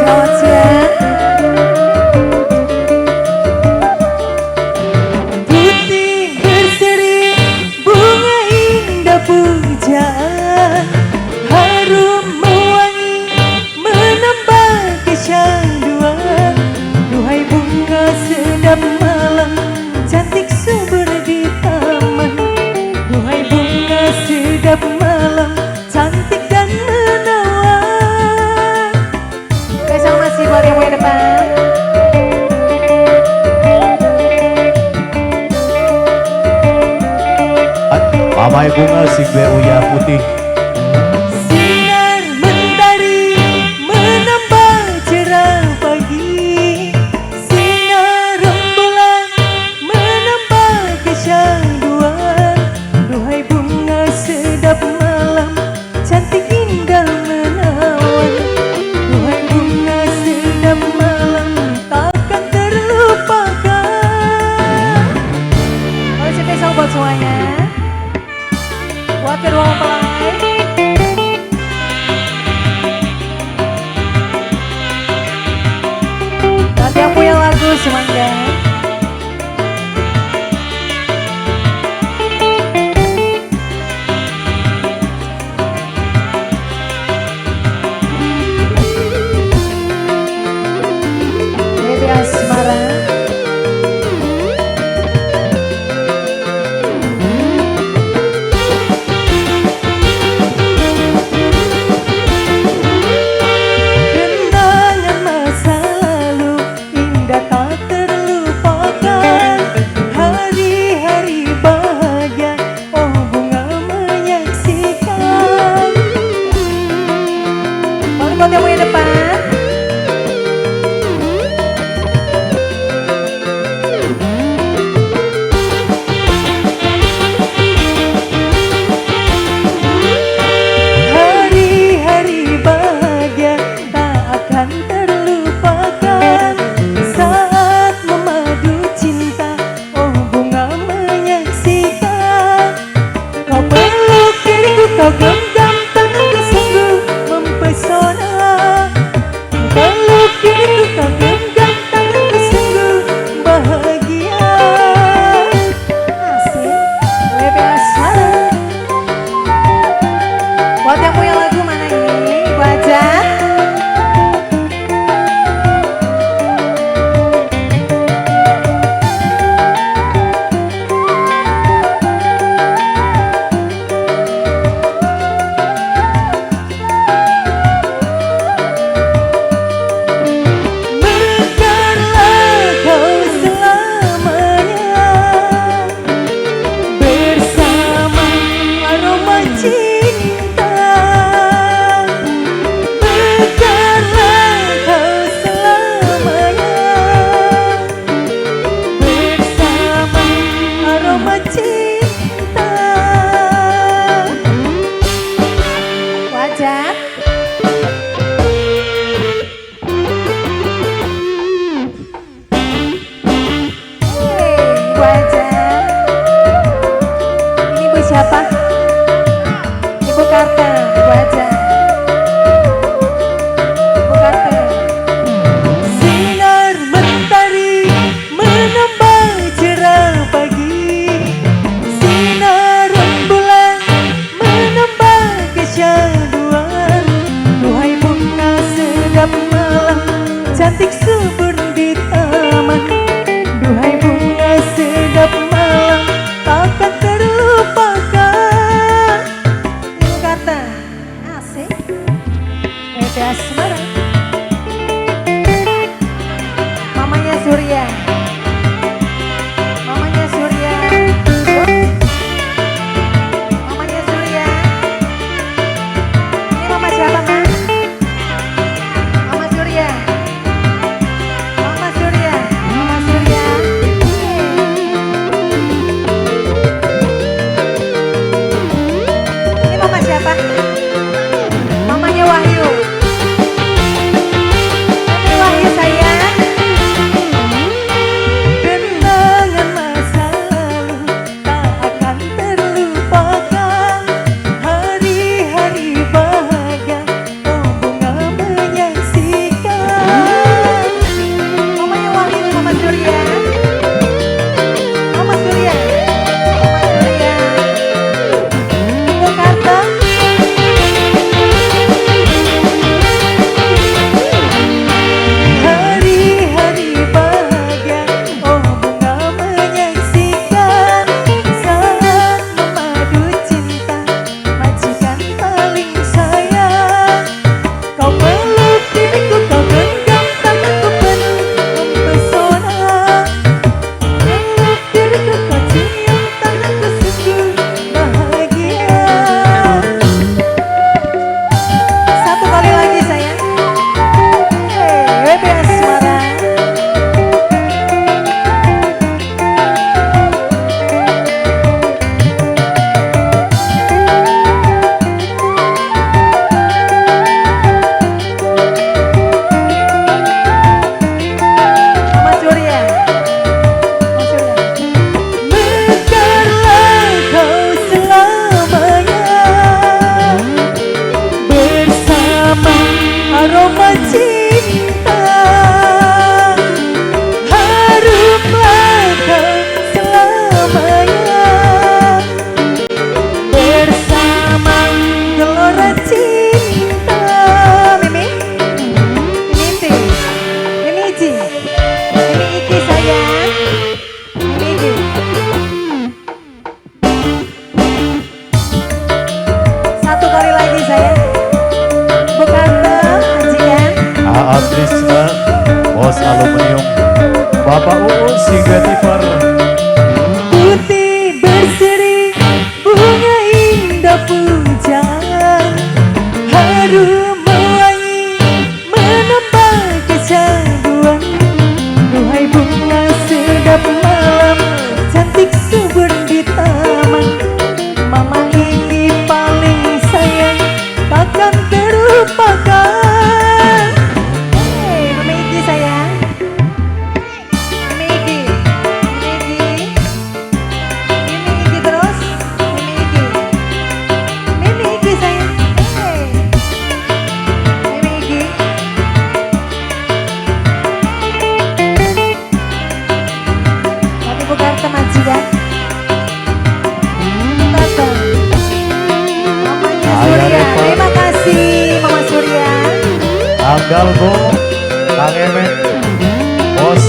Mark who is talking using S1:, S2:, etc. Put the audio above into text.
S1: Selamat siang. Putih berseri bunga indah pujaan, harum mewangi menambah kecanduan. Duhai bunga sedap malam, cantik subur di taman. Duhai bunga sedap malam, cantik dan menawan. Besok masih buat yang mau depan.
S2: Mamai bunga sing uya putih.
S1: Sinar mentari menambah cerah pagi, sinar rembulan menambah kecanduan. Duhai bunga sedap malam, cantik indah menawan. Duhai bunga sedap malam, takkan terlupakan. Kalau spesial buat semuanya, buat kedua mempelai. Nanti yang punya lagu semangga. Baby Asmara. Kenangan masa lalu indah tak terlupakan, hari-hari bahagia, oh bunga menyaksikan. Malam buat yang punya depan. Hari-hari bahagia tak akan terlupakan, saat memadu cinta, oh bunga menyaksikan. Kau peluk diriku, kau genggam tanganku, sungguh mempesona. Peluk diriku, kau genggam tanganku, sungguh bahagia. Asik, Baby Asmara. Buat yang punya lagu mana ini? Ibu Ajat. Mekarlah kau selamanya bersama aroma cinta. Mekarlah kau selamanya bersama aroma cinta. Wajah. Ibu Ajat. Ini Ibu siapa? Ibu Karta, Ibu Ajat. Ibu Karta. Sinar mentari menambah cerah pagi, sinar rembulan menambah kecanduan. Duhai bunga sedap malam, cantik subur di taman. Duhai bunga sedap malam, takkan terlupakan. Ibu Karta, asik. Baby Asmara. Mamanya Surya. Mamanya Surya. Mamanya Surya. Ini mama siapa, Ma? Mama Surya.
S2: Krisna, Bos Aluminium, Bapak Uus hingga Tifar.
S1: Putih berseri bunga indah pujaan, harum mewangi menambah kecanduan. Duhai bunga sedap malam, cantik subur di taman. Mama ini paling sayang, takkan terlupakan. Hei, Mama Iki sayang. Mama Iki, Mama Iki, Mama Iki terus, Mama Iki, Mama Iki sayang. Hei, Mama Iki. Tapi bukan teman juga. Tonton. Mamanya
S2: Ayah
S1: Surya,
S2: Reva.
S1: terima kasih Mama Surya.
S2: Anggal Bo, Kang Emet, Bos